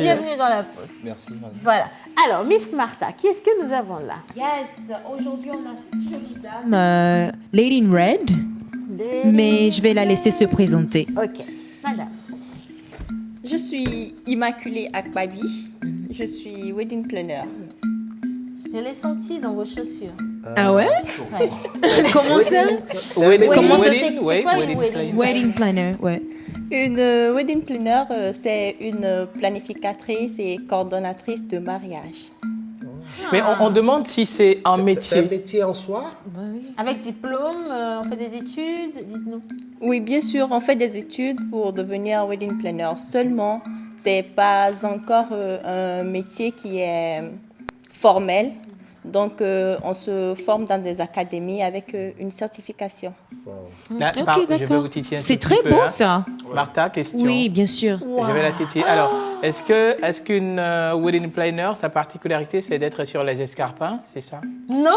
bienvenue dans la pause. Merci. Madame. Voilà. Alors, Miss Martha, qui est-ce que nous avons là? Yes, aujourd'hui on a cette jolie dame. Lady in Red, mais je vais la laisser se présenter. Ok. Madame. Je suis Immaculée Akbabi. Je suis wedding planner. Je l'ai senti dans vos chaussures. Ah ouais? Ouais. Comment ça? Comment ça, c'est Wedding, quoi wedding une wedding? Wedding planner, ouais. Une wedding planner, c'est une planificatrice et coordonnatrice de mariage. Mais on demande si c'est un C'est un métier. métier en soi? Avec diplôme, on fait des études, dites-nous. Oui, bien sûr, on fait des études pour devenir wedding planner. Seulement, c'est pas encore un métier qui est formel. Donc, on se forme dans des académies avec une certification. Là, Ok, je vais d'accord. vous titiller un C'est tout très petit peu, beau hein. ça. Martha, question. Oui, bien sûr. Je vais la titiller. Alors, est-ce qu'une wedding planner, sa particularité, c'est d'être sur les escarpins, c'est ça? Non,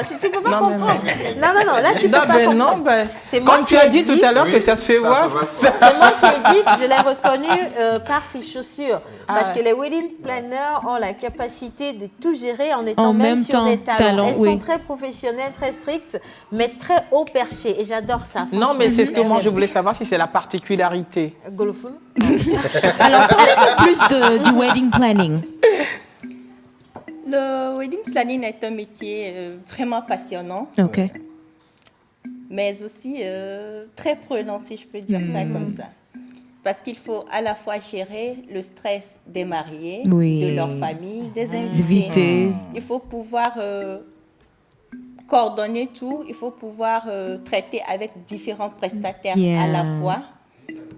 si tu peux pas Non, mais comprendre. Non, là tu peux Non, pas ben comprendre. non, ben, C'est moi comme qui tu as ai dit tout à l'heure que ça se fait voir. C'est moi qui ai dit que je l'ai reconnu par ses chaussures. Parce ouais. que les wedding planners ont la capacité de tout gérer en étant En même même sur temps, des talons. talons, Elles oui. sont très professionnelles, très strictes, mais très haut perchées. Et j'adore ça. Non, mais c'est ce que moi je j'aime. voulais savoir si c'est la particularité. Golofoun. Alors, parlez-nous plus du wedding planning. Le wedding planning est un métier vraiment passionnant, Ok. mais aussi très prenant, si je peux dire ça comme ça. Parce qu'il faut à la fois gérer le stress des mariés, Oui. de leur famille, des invités. Éviter. Il faut pouvoir coordonner tout, il faut pouvoir traiter avec différents prestataires Yeah. à la fois.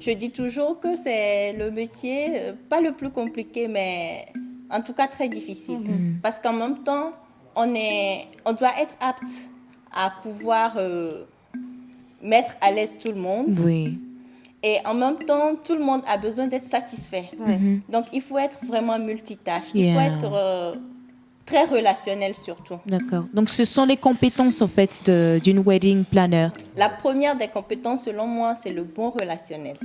Je dis toujours que c'est le métier, pas le plus compliqué, mais en tout cas très difficile. Parce qu'en même temps, on doit être apte à pouvoir mettre à l'aise tout le monde. Oui. Et en même temps, tout le monde a besoin d'être satisfait. Donc, il faut être vraiment multitâche. Il faut Yeah. être très relationnel surtout. D'accord. Donc, ce sont les compétences, en fait, d'une wedding planner. La première des compétences, selon moi, c'est le bon relationnel.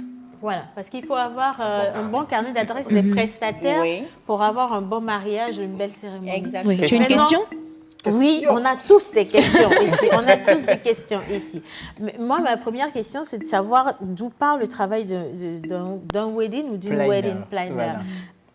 Voilà, parce qu'il faut avoir un bon carnet d'adresses des prestataires Oui. pour avoir un bon mariage, une belle cérémonie. Exactement. Oui. Tu as une question? Oui, on a tous des questions ici. On a tous des questions ici. Mais moi, ma première question, c'est de savoir d'où part le travail d'un wedding ou d'une Planner. wedding planner. Voilà.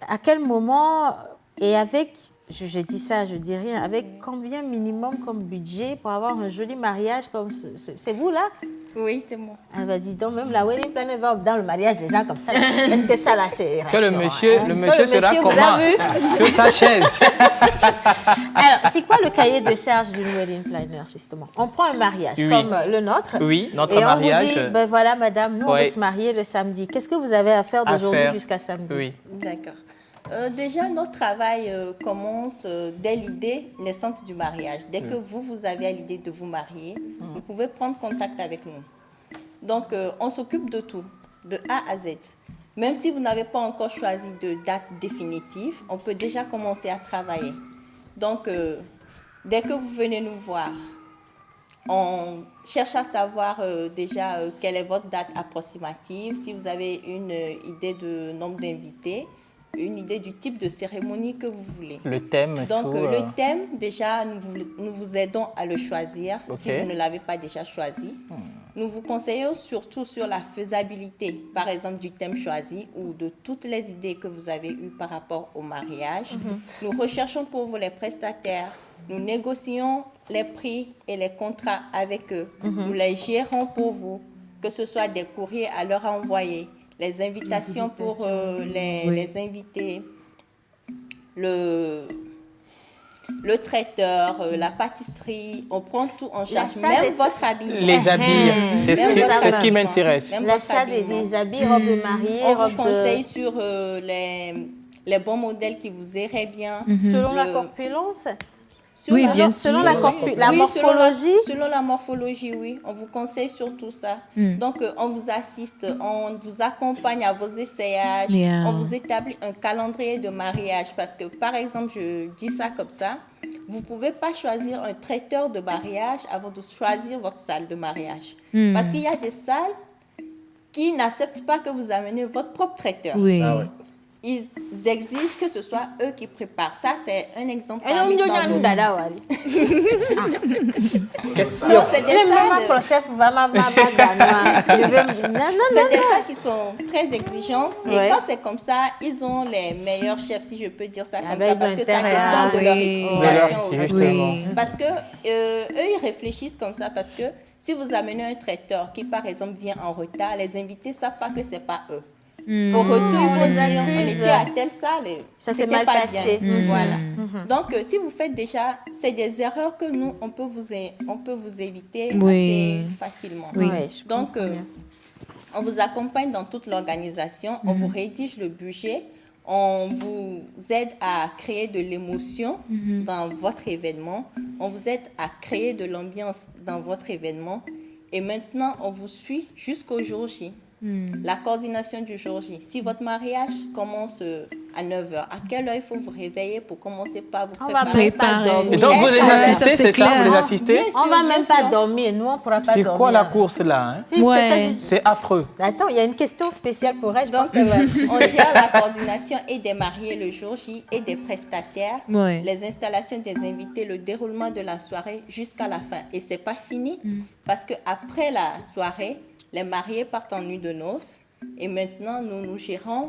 À quel moment et avec, je dis ça, je dis rien, avec combien minimum comme budget pour avoir un joli mariage comme c'est vous là? Oui, c'est moi. Ah bah dis donc, même la wedding planner va dans le mariage des gens comme ça. Est-ce que ça là, c'est Que le rassurant, monsieur, hein? le Que monsieur sera vous comment? avez vu? Sur sa chaise. Alors, c'est quoi le cahier de charge d'une wedding planner, justement? On prend un mariage Oui. comme le nôtre. Oui, notre et mariage. on vous dit, ben voilà, madame, nous, on Ouais. veut se marier le samedi. Qu'est-ce que vous avez à faire d'aujourd'hui faire. jusqu'à samedi? Oui. D'accord. Déjà, notre travail commence dès l'idée naissante du mariage. Dès que vous avez l'idée de vous marier, vous pouvez prendre contact avec nous. Donc, on s'occupe de tout, de A à Z. Même si vous n'avez pas encore choisi de date définitive, on peut déjà commencer à travailler. Donc, dès que vous venez nous voir, on cherche à savoir déjà quelle est votre date approximative, si vous avez une idée de nombre d'invités, une idée du type de cérémonie que vous voulez. Le thème. Donc, tout, le thème, déjà, nous vous aidons à le choisir si Ok. vous ne l'avez pas déjà choisi. Nous vous conseillons surtout sur la faisabilité, par exemple, du thème choisi ou de toutes les idées que vous avez eues par rapport au mariage. Nous recherchons pour vous les prestataires. Nous négocions les prix et les contrats avec eux. Nous les gérons pour vous, que ce soit des courriers à leur envoyer, les invitations pour les invités, le traiteur, la pâtisserie, on prend tout en charge, L'achat même des- votre habillement. Les habits, c'est Même ce votre qui habillement. m'intéresse. Même votre L'achat habillement. des habits, robes de mariée, On vous robes conseille sur les bons modèles qui vous iraient bien. selon la Le- corpulence. Oui, Selon- bien Selon sûr. la, la Oui, morphologie. selon la morphologie, oui. On vous conseille sur tout ça. Donc, on vous assiste, on vous accompagne à vos essayages. Yeah. On vous établit un calendrier de mariage. Parce que, par exemple, je dis ça comme ça, vous ne pouvez pas choisir un traiteur de mariage avant de choisir votre salle de mariage. Parce qu'il y a des salles qui n'acceptent pas que vous ameniez votre propre traiteur. Oui. Ah ouais. ils exigent que ce soit eux qui préparent. Ça, c'est un exemple Et parmi nous, tant nous, d'autres. Question. Non, c'est des Le maman salles- prochef va ma maman gagner. C'est des salles qui sont très exigeantes. Et Ouais. quand c'est comme ça, ils ont les meilleurs chefs, si je peux dire ça comme ben, ça, ils ont parce que ça intérêt dépend à- de leur oui. réputation aussi. Justement. Oui. Parce que eux, ils réfléchissent comme ça parce que si vous amenez un traiteur qui, par exemple, vient en retard, les invités ne savent pas que ce n'est pas eux. Au retour, ils vont les dire, on accuse. était à telle salle et Ça s'est c'était mal pas passé. bien. Voilà. Donc, si vous faites déjà, c'est des erreurs que nous, on peut vous éviter Oui. assez facilement. Oui. Ouais, je Donc, comprends bien. on vous accompagne dans toute l'organisation, on vous rédige le budget, on vous aide à créer de l'émotion dans votre événement, on vous aide à créer de l'ambiance dans votre événement et maintenant, on vous suit jusqu'au jour J. La coordination du jour J. Si votre mariage commence à 9h, à quelle heure il faut vous réveiller pour commencer par vous On va préparer? même pas Préparer. dormir. Et donc, vous les Ouais, assistez, ça, c'est c'est ça? clair. Vous les assistez? Bien On sûr, va bien même pas sûr. dormir. Nous, on ne pourra pas C'est dormir. quoi la course là, hein? Si, Ouais. c'est ça, C'est affreux. Attends, il y a une question spéciale pour elle. Je pense Donc, qu'elle va... on gère la coordination et des mariés le jour J et des prestataires, Ouais. les installations des invités, le déroulement de la soirée jusqu'à la fin. Et c'est pas fini parce que après la soirée, les mariés partent en nuit de noces et maintenant nous gérons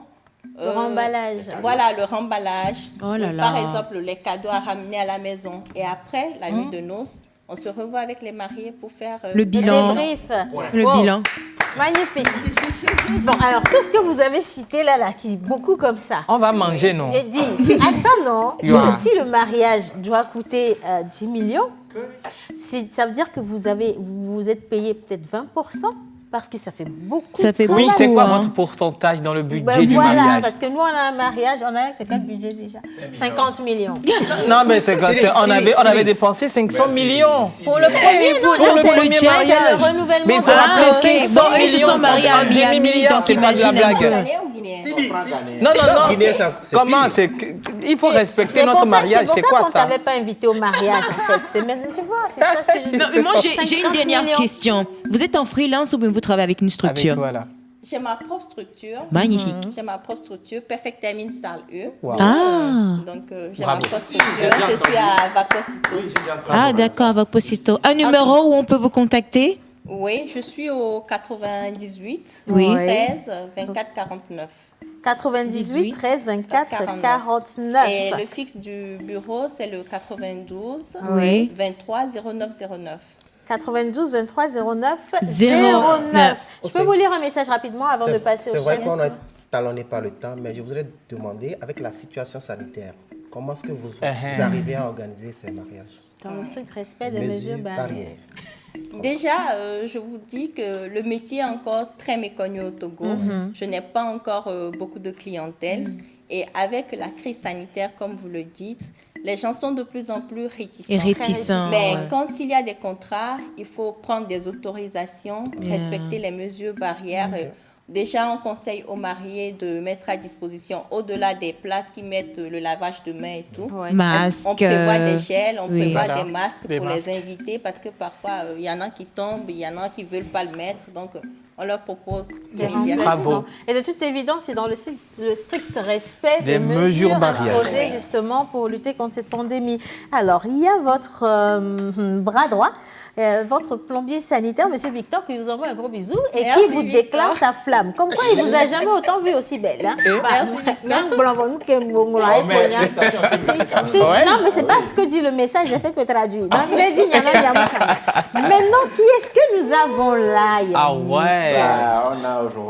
Le remballage. Voilà, le remballage. Oh là là. Par exemple, les cadeaux à ramener à la maison. Et après la nuit de noces, on se revoit avec les mariés pour faire Le bilan. Débrief. Le Wow. bilan. Magnifique. Bon, alors, tout ce que vous avez cité là, qui est beaucoup comme ça. On va manger, non? Et dit, attends, non, Yeah. si le mariage doit coûter 10 millions, ça veut dire que vous êtes payé peut-être 20%, parce que ça fait beaucoup. Ça fait de Oui, travail. c'est quoi hein. votre pourcentage dans le budget Ben du voilà, mariage? parce que nous, on a un mariage, c'est quel budget déjà? 50 millions. Non, mais c'est quoi? On avait dépensé 500 millions. Pour le premier, non, Pour là, le c'est premier c'est mariage. le renouvellement. Mais il faut de la- rappeler Ah, ok. 500 Bon, ils se millions. sont mariés à un Miami, demi-milliard, donc c'est pas de la imagine un peu. blague. Ghanéen ou Guinéen? Non, non, non. Guinée, c'est Comment pire. c'est que- il faut respecter C'est notre pour ça- mariage. C'est C'est pour quoi ça qu'on ça? t'avait pas invité au mariage, en fait. C'est maintenant, tu vois, c'est ça ce que je dis. Non, mais moi, j'ai une 50 dernière millions. question. Vous êtes en freelance ou bien vous travaillez avec une structure? Avec, voilà. J'ai ma propre structure. Magnifique. J'ai ma propre structure, Perfect Timing Salle E. Wow. Ah, Donc, j'ai Bravo. ma propre structure. Je suis à Vacosito. ah d'accord, avec Posito. Un numéro où on peut vous contacter? Oui, je suis au 98 Oui. 13 24 49. 98 13 24 49. 49. Et le fixe du bureau, c'est le 92 Oui. 23 09 09. 92 23 09 09. 09. Je peux vous lire un message rapidement avant de passer C'est au vrai chef? qu'on est talonné par le temps, mais je voudrais demander, avec la situation sanitaire, comment est-ce que vous arrivez à organiser ces mariages? Dans le strict respect des mesures barrières. barrières. Déjà, je vous dis que le métier est encore très méconnu au Togo. Je n'ai pas encore beaucoup de clientèle. Et avec la crise sanitaire, comme vous le dites, les gens sont de plus en plus réticents. Et réticent. Mais ouais. quand il y a des contrats, il faut prendre des autorisations, respecter les mesures barrières. Déjà, on conseille aux mariés de mettre à disposition, au-delà des places qui mettent le lavage de mains et tout. Ouais. Masque. On prévoit des gels, on oui. prévoit Voilà. des masques Des pour masques. les invités parce que parfois, il y en a qui tombent, il y en a qui ne veulent pas le mettre. Donc, on leur propose Des immédiatement. Bravo. Et de toute évidence, c'est dans le strict respect Des mesures barrières. imposées justement pour lutter contre cette pandémie. Alors, il y a votre bras droit, votre plombier sanitaire, M. Victor, qui vous envoie un gros bisou et Merci, qui vous Victor. déclare sa flamme. Comme quoi, il ne vous a jamais autant vu aussi belle. Hein? Merci, C'est- Non, mais c'est pas ce que dit le message, j'ai fait que traduire. Donc, il a dit, Maintenant, qui est-ce que nous avons là, Yannick? Ah ouais. On a aujourd'hui